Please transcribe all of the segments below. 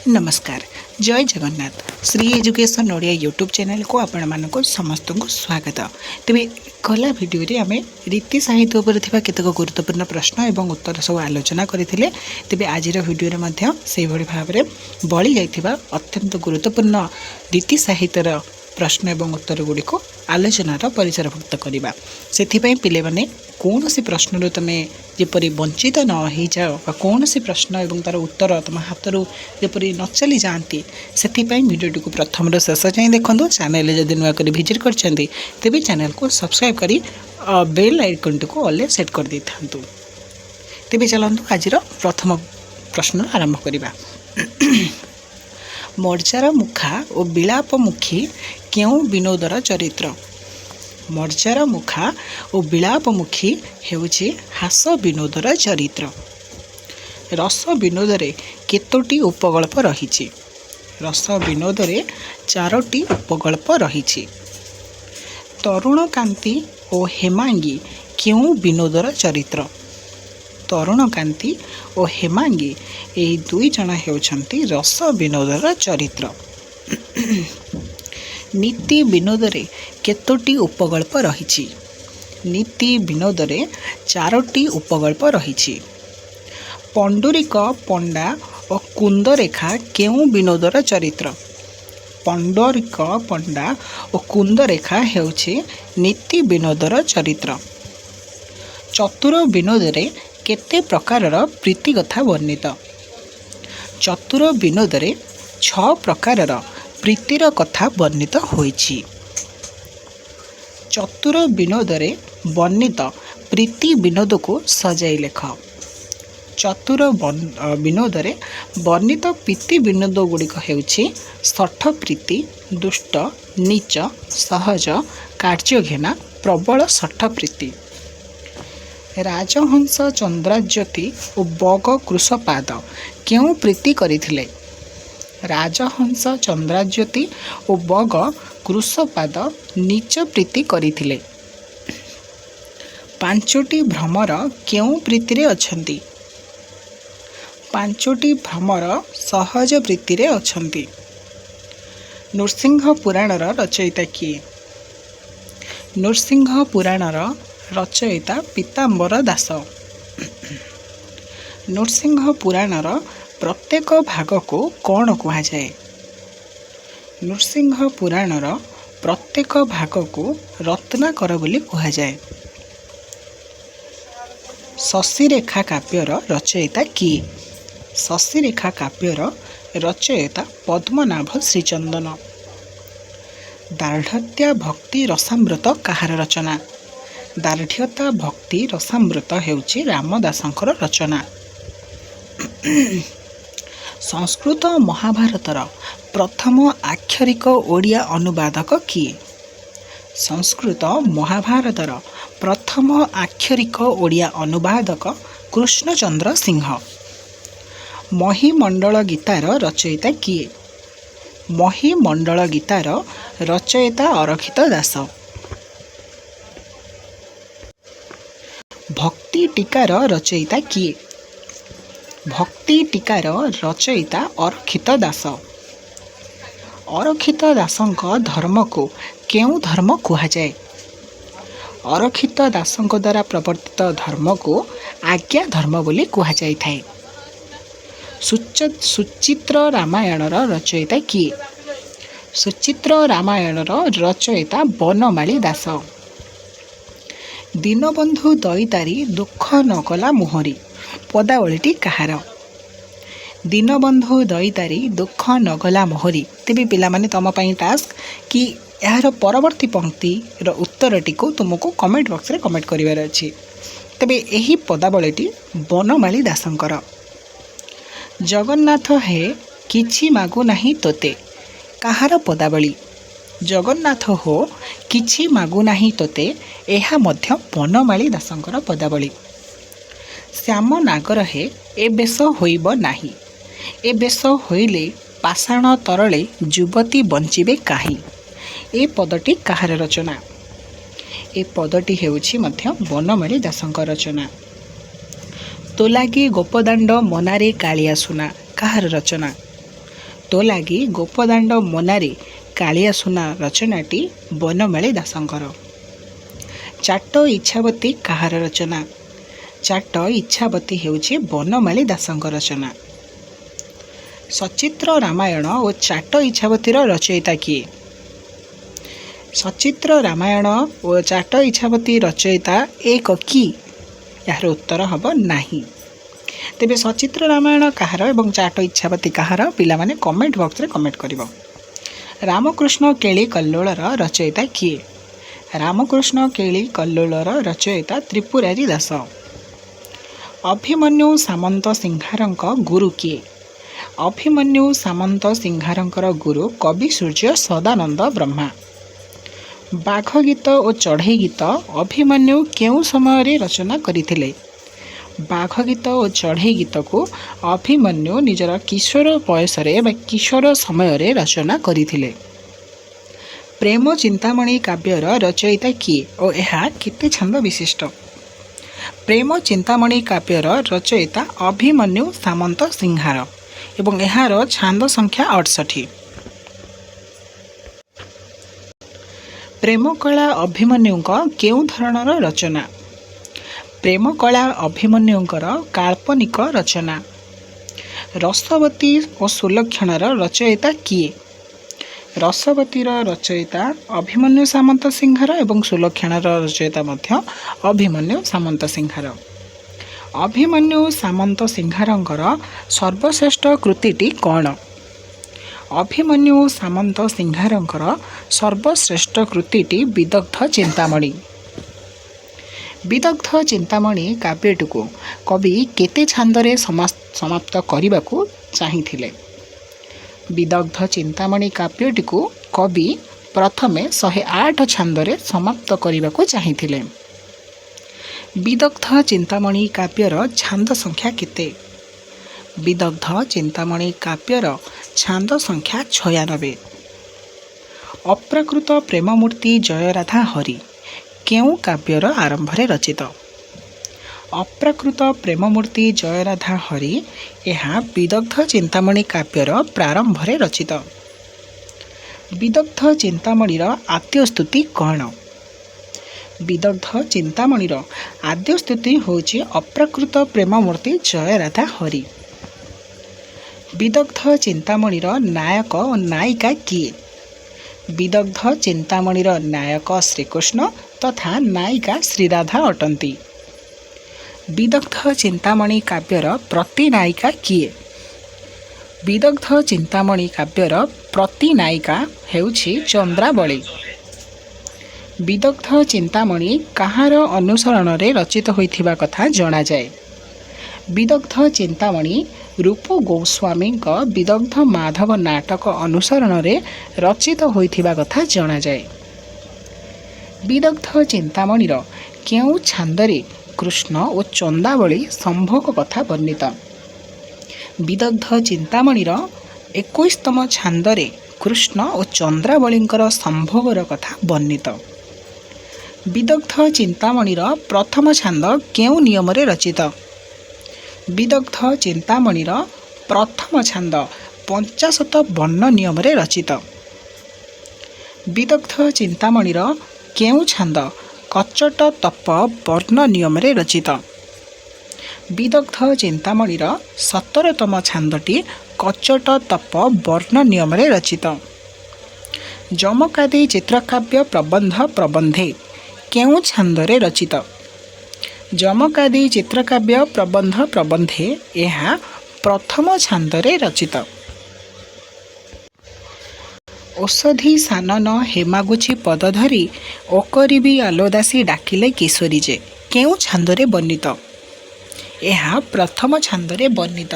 नमस्कार। जय Jagannath. Shri education Odia YouTube channel को आपण मानक समस्त को स्वागत। तेरे गला भिडियो आम रीति साहित्य उपर केतक गुरुत्वपूर्ण प्रश्न एवं उत्तर सब आलोचना करथिले। तेबे आजिर भिडियो रे से भली भाव में बड़ी जाइथिबा अत्यंत गुरुत्वपूर्ण रीति साहित्यर प्रश्न एवं उत्तर गुड़िक आलोचनार परिसरभुक्त करवा। से पिले माने कौन सी प्रश्न तुम जपरी वंचित न हो जाओ कौन सी प्रश्न एवं तार उत्तर तुम हाथ जपरी न चली जाती से भिडियोटी को प्रथम शेष जाए देखो। चैनल जब नुआ कर विजिट कर तेज चैनल को सब्सक्राइब करी बेल आइकन टी को ऑल सेट कर दे था। तेज चलतु आज प्रथम प्रश्न आरंभ करवा। मर्जार मुखा और विलापमुखी क्यों विनोदर चरित्र? मर्जार मुखा और विलापमुखी हेउछि हास विनोदर चरित्र। रस विनोदरे केतोटी उपगल्प रहिछि? रस विनोदरे चारोटी उपगल्प रहिछि। तरुण कांति और हेमांगी क्यों विनोदर चरित्र? तरुण कांति और हेमांगी यही दुई जन हेउछंती रस विनोदर चरित्र। नीति विनोदरे केतोटी उपगल्प रहिछि? नीति विनोदरे चारोटी उपगल्प रहिछि। पंडुरिक पंडा और कुंदरेखा क्यों विनोदर चरित्र? पंडरिक पंडा और कुंदरेखा हेउछि नीति विनोदर चरित्र। चतुर विनोदरे केते प्रकारर प्रीति कथा वर्णित? चतुर विनोदरे 6 प्रकारर प्रीतिर कथा वर्णित होइछि। चतुर विनोदरे वर्णित प्रीति विनोद को सजाई लेख। चतुर विनोदरे वर्णित प्रीति विनोद गुड़िक हेउछि सठ प्रीति, दुष्ट, नीच, सहज, कार्यघेना, प्रबल सठ प्रीति। राजहंस चंद्राज्योति और बग कृशपाद क्यों प्रीति करिथिले? राजहंस चंद्राज्योति और बग कृशपाद नीच प्रीति करिथिले। पांचोटी भ्रमर क्यों प्रीति रे अछंती? पांचोटी भ्रमर सहज प्रीति रे अछंती। नृसिंह पुराणर रचयिता किए? नृसिंह पुराणर रचयिता पीताम्बर दास। नृसिंह पुराणर प्रत्येक भाग को कौन कहा जाए? नृसिंह पुराणर प्रत्येक भाग को रत्नाकर बोली कहा जाए। शशिरेखा काव्यर रचयिता किए? शशिरेखा काव्यर रचयिता पद्मनाभ श्रीचंदन। दार्ढ्यता भक्ति रसामृत कहार रचना? दार्ढ्यता भक्ति रसामृत हेउछि रामदासंकर रचना। संस्कृत महाभारतर प्रथम आक्षरिक ओडिया अनुवादक किए? संस्कृत महाभारतर प्रथम आक्षरिक ओडिया अनुवादक कृष्णचंद्र सिंह। महिमंडल गीतार रचयिता किए? महिमंडल गीतार रचयिता अरखित दास। भक्ति टीकार रचयिता किए? भक्ति टीकार रचयिता अरखित दास। अरखित दासंक धर्म को केउं धर्म कहा जाए? अरखित दासंक द्वारा प्रवर्तित धर्म को आज्ञा धर्म बोली कहा जाय थाए। सुचित्र रामायणर रचयिता किए? सुचित्र रामायणर रचयिता बनमाली दास। दीनबंधु दईतारी दुख नकला मुहरी पदावलीटी कहार? दीनबंधु दईतारी दुख नगला मोहरी। तेबे पिला माने तम पई टास्क कि यार परवर्ती पंक्ति रो उत्तरटी को तुमको कमेंट बॉक्स रे कमेंट करिवार अछि। तेबे एही पदावलीटी बनमाली दासंकर। जगन्नाथ हे किछि मागु नाही तोते कहार पदावली? जगन्नाथ हो किछि मागु नाही तोते एहा मध्य बनमाली दासंकर पदावली। श्याम नागर हे ए बेश होइब नाही ए बेश होइले पाषाण तरले युवती बंचिबे काहे ए पदटी कहार रचना? ए पदटी हेउछि मध्य बनमाली दासंकर रचना। तोलागी गोपदाण्ड मनारे कालिया सुना कहार रचना? तो लागी गोपदाण्ड मोनारे कालिया सुना रचनाटी बनमाली दासंकर। चाट इच्छावती कहार रचना? चाट इच्छावती हेउछि बनमाली दासंकर रचना। सचित्र रामायण और चाट इच्छावतीर रचयिता किए? सचित्र रामायण और चाट इच्छावती रचयिता एक कि? यार उत्तर हम नहीं। तेबे सचित्र रामायण कहार एवं चाट इच्छावती कहार पिला माने कमेंट बॉक्स रे कमेंट करिवो। रामकृष्ण केली कल्लोलर रचयिता किए? रामकृष्ण केली कल्लोलर रचयिता त्रिपुरारी दास। अभिमन्यु सामंत सिंहारंक गुरु किए? अभिमन्यु सामंत सिंहारंकर गुरु कवि सूर्य सदानंद ब्रह्मा। बाघ गीत और चढ़ई गीत अभिमन्यु केउं समय रचना करथिले? बाघ गीत और चढ़ई गीत को अभिमन्यु निजर किशोर बयस किशोर समय रचना करथिले। प्रेम चिंतामणि काव्यर रचयिता किए और यह केते छंद विशिष्ट? प्रेम चिंतामणि काव्यर रचयिता अभिमन्यु सामंत सिंहार एवं यार छांद संख्या 68। प्रेमकला अभिमन्युंक केउं धरणर रचना? प्रेमकला अभिमन्युंकर काल्पनिक रचना। रसवती और सुलक्षणार रचयिता किए? रसवतीर रचयिता अभिमन्यु सामंत सिंहार एवं सुलक्षणार रचयिता मध्य अभिमन्यु सामंत सिंहार। अभिमन्यु सामंत सिंहारंकर सर्वश्रेष्ठ कृतिटी कौन? अभिमन्यु सामंत सिंहारंकर सर्वश्रेष्ठ कृतिटी विदग्ध चिंतामणि। विदग्ध चिंतामणि काव्यटी को कवि केते छांदरे समाप्त करने को चाहिए? विदग्ध चिंतामणि काव्यटी को कवि प्रथमे 108 छांदरे समाप्त करने को चाहिए। विदग्ध चिंतामणि काव्यर छांद संख्या केते? विदग्ध चिंतामणि काव्यर छांद संख्या 96। अप्राकृत प्रेममूर्ति जयराधा हरि केउं काव्यर आरंभ रचित? अप्राकृत प्रेममूर्ति जयराधा हरि यह विदग्ध चिंतामणि काव्यर प्रारंभ रचित। विदग्ध चिंतामणिर आद्य स्तुति कौन? विदग्ध चिंतामणिर आद्य स्तुति होछि अप्राकृत प्रेममूर्ति जयराधा हरि। विदग्ध चिंतामणिर नायक और नायिका किए? विदग्ध चिंतामणिर नायक श्रीकृष्ण तथा नायिका श्रीराधा अटंती। विदग्ध चिंतामणि काव्यर प्रतिनायिका किए? विदग्ध चिंतामणि काव्यर प्रतिनायिका हेउछि चंद्रावली। विदग्ध चिंतामणि कहार अनुसरण रे रचित होइथिबा कथा जणा जाय? विदग्ध चिंतामणि रूप गोस्वामी विदग्ध माधव नाटक अनुसरण रे रचित होइथिबा कथा जणा जाय। विदग्ध चिंतामणिर केउं छांदरे कृष्ण और चंदावली संभोग कथा वर्णित? विदग्ध चिंतामणिर 21तम छांदरे कृष्ण और चंद्रावलींकर संभोगर कथा वर्णित। विदग्ध चिंतामणिर प्रथम छांद केउं नियम रे रचित? विदग्ध चिंतामणिर प्रथम छांद 50 वर्ण नियम रे रचित। विदग्ध चिंतामणिर केउं छांद कच्चट तप वर्ण नियम रे रचित? विदग्ध चिंतामणिर 17तम छांदटी कच्चट तप वर्ण नियम रे रचित। जमकादि चित्रकाव्य प्रबंध प्रबंधे केउं छांदरे रचित? जमकादि चित्रकाव्य प्रबंध प्रबंधे यह प्रथम छांदरे रचित। औषधि सानन हेमागुछि पद धरी ओकरिबी आलोदासी डाकिले किशोरी जे केउं छांदरे वर्णित? यह प्रथम छांदरे वर्णित।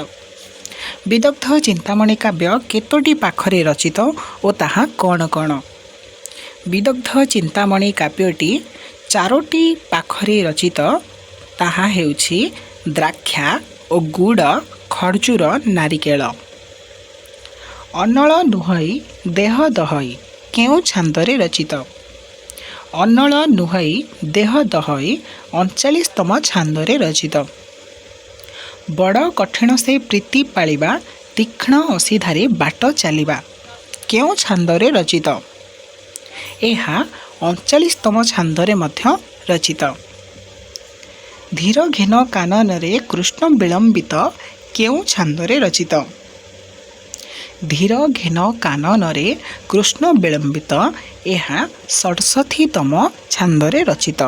विदग्ध चिंतामणि काव्य केतोटी पाखरे रचित और ताहा कौन कौन? विदग्ध चिंतामणि काव्यटी 4टी पाखरे रचित। ताहा हेउछि द्राक्षा और गुड़ खर्जूर नारिकेल। अनल नुहई देह दहई केउं छांदरे रचित? अनल नुहई देह दहई 39तम छांदरे रचित। बड़ कठिन से प्रीति पालिबा ତୀକ୍ଷ୍ଣ ଅସିଧାରେ ବାଟ ଚାଲିବା କେଉଁ ଛାନ୍ଦରେ ରଚିତ? ଏହା 39ତମ ଛାନ୍ଦରେ ମଧ୍ୟ ରଚିତ। ଧୀର ଘେନ କାନନରେ କୃଷ୍ଣ ବିଳମ୍ବିତ କେଉଁ ଛାନ୍ଦରେ ରଚିତ? ଧୀର ଘେନ କାନନରେ କୃଷ୍ଣ ବିଳମ୍ବିତ ଏହା 67ତମ ଛାନ୍ଦରେ ରଚିତ।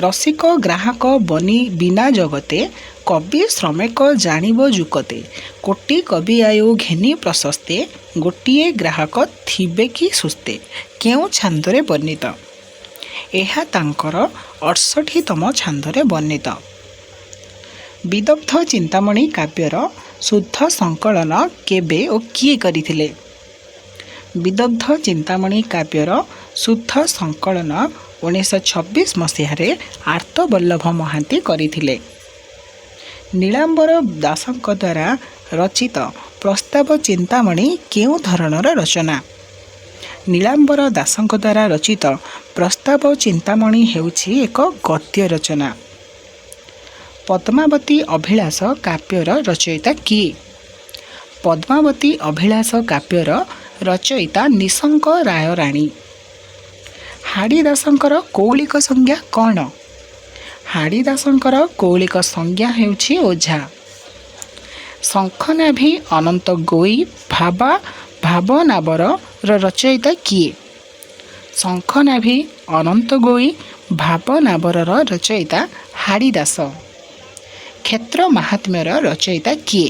ରସିକ ଗ୍ରାହକ ବନି ବିନା ଜଗତେ କବି ଶ୍ରମିକ ଜାଣିବ ଯୁକତେ କୋଟି କବି ଆୟୁ ଘେନି ପ୍ରଶସ୍ତେ ଗୋଟିଏ ଗ୍ରାହକ ଥିବେ କି ସୁସ୍ତେ କେଉଁ ଛାନ୍ଦରେ ବର୍ଣ୍ଣିତ? ଏହା ତାଙ୍କର 68ତମ ଛାନ୍ଦରେ ବର୍ଣ୍ଣିତ। ବିଦଗ୍ଧ ଚିନ୍ତାମଣି କାବ୍ୟର ଶୁଦ୍ଧ ସଂକଳନ କେବେ ଓ କିଏ କରିଥିଲେ? ବିଦଗ୍ଧ ଚିନ୍ତାମଣି କାବ୍ୟର ଶୁଦ୍ଧ ସଂକଳନ 1926 ମସିହାରେ ଆର୍ତ୍ତବଲ୍ଲଭ ମହାନ୍ତି କରିଥିଲେ। ନୀଳାମ୍ବର ଦାସଙ୍କ ଦ୍ୱାରା ରଚିତ ପ୍ରସ୍ତାବ ଚିନ୍ତାମଣି କେଉଁ ଧରଣର ରଚନା? ନୀଳାମ୍ବର ଦାସଙ୍କ ଦ୍ୱାରା ରଚିତ ପ୍ରସ୍ତାବ ଚିନ୍ତାମଣି ହେଉଛି ଏକ ଗଦ୍ୟ ରଚନା। ପଦ୍ମାବତୀ ଅଭିଳାଷ କାବ୍ୟର ରଚୟିତା କିଏ? ପଦ୍ମାବତୀ ଅଭିଳାଷ କାବ୍ୟର ରଚୟିତା ନିଶଙ୍କ ରାୟରାଣୀ। ହାଡ଼ିଦାସଙ୍କର କୌଳିକ ସଂଜ୍ଞା କ'ଣ? ହାଡ଼ିଦାସଙ୍କର କୌଳିକ ସଂଜ୍ଞା ହେଉଛି ଓଝା। ଶଙ୍ଖନାଭି ଅନନ୍ତ ଗୋଇ ଭାବନାବରର ରଚୟିତା କିଏ? ଶଙ୍ଖନାଭି ଅନନ୍ତ ଗୋଇ ଭାବନାବରର ରଚୟିତା ହାଡ଼ିଦାସ। କ୍ଷେତ୍ର ମାହାତ୍ମ୍ୟର ରଚୟିତା କିଏ?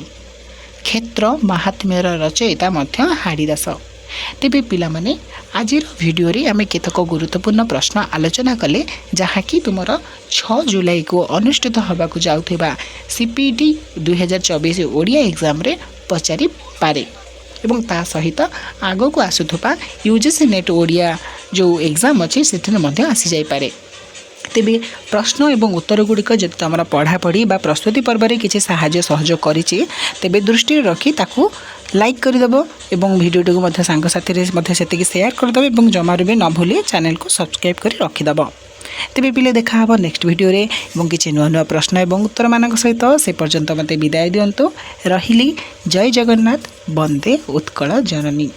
କ୍ଷେତ୍ର ମାହାତ୍ମ୍ୟର ରଚୟିତା ମଧ୍ୟ ହାଡ଼ିଦାସ। ତେବେ ପିଲାମାନେ ଆଜିର ଭିଡ଼ିଓରେ ଆମେ କେତେକ ଗୁରୁତ୍ୱପୂର୍ଣ୍ଣ ପ୍ରଶ୍ନ ଆଲୋଚନା କଲେ ଯାହାକି ତୁମର 6 ଜୁଲାଇକୁ ଅନୁଷ୍ଠିତ ହେବାକୁ ଯାଉଥିବା CPT 2024 ଓଡ଼ିଆ ଏକ୍ଜାମରେ ପଚାରିପାରେ ଏବଂ ତା ସହିତ ଆଗକୁ ଆସୁଥିବା UGC ନେଟ୍ ଓଡ଼ିଆ ଯେଉଁ ଏକ୍ଜାମ୍ ଅଛି ସେଥିରେ ମଧ୍ୟ ଆସିଯାଇପାରେ। ତେବେ ପ୍ରଶ୍ନ ଏବଂ ଉତ୍ତର ଗୁଡ଼ିକ ଯଦି ତୁମର ପଢ଼ାପଢ଼ି ବା ପ୍ରସ୍ତୁତି ପର୍ବରେ କିଛି ସାହାଯ୍ୟ ସହଯୋଗ କରିଛି ତେବେ ଦୃଷ୍ଟିରେ ରଖି ତାକୁ ଲାଇକ୍ କରିଦେବ ଏବଂ ଭିଡ଼ିଓଟିକୁ ମଧ୍ୟ ସାଙ୍ଗସାଥିରେ ମଧ୍ୟ ସେତିକି ସେୟାର କରିଦେବ ଏବଂ ଜମାରୁ ବି ନ ଭୁଲି ଚ୍ୟାନେଲକୁ ସବସ୍କ୍ରାଇବ୍ କରି ରଖିଦେବ। ତେବେ ପିଲେ ଦେଖା ହେବ ନେକ୍ସଟ ଭିଡ଼ିଓରେ ଏବଂ କିଛି ନୂଆ ନୂଆ ପ୍ରଶ୍ନ ଏବଂ ଉତ୍ତରମାନଙ୍କ ସହିତ। ସେ ପର୍ଯ୍ୟନ୍ତ ମୋତେ ବିଦାୟ ଦିଅନ୍ତୁ। ରହିଲି। ଜୟ ଜଗନ୍ନାଥ। ବନ୍ଦେ ଉତ୍କଳ ଜନନୀ।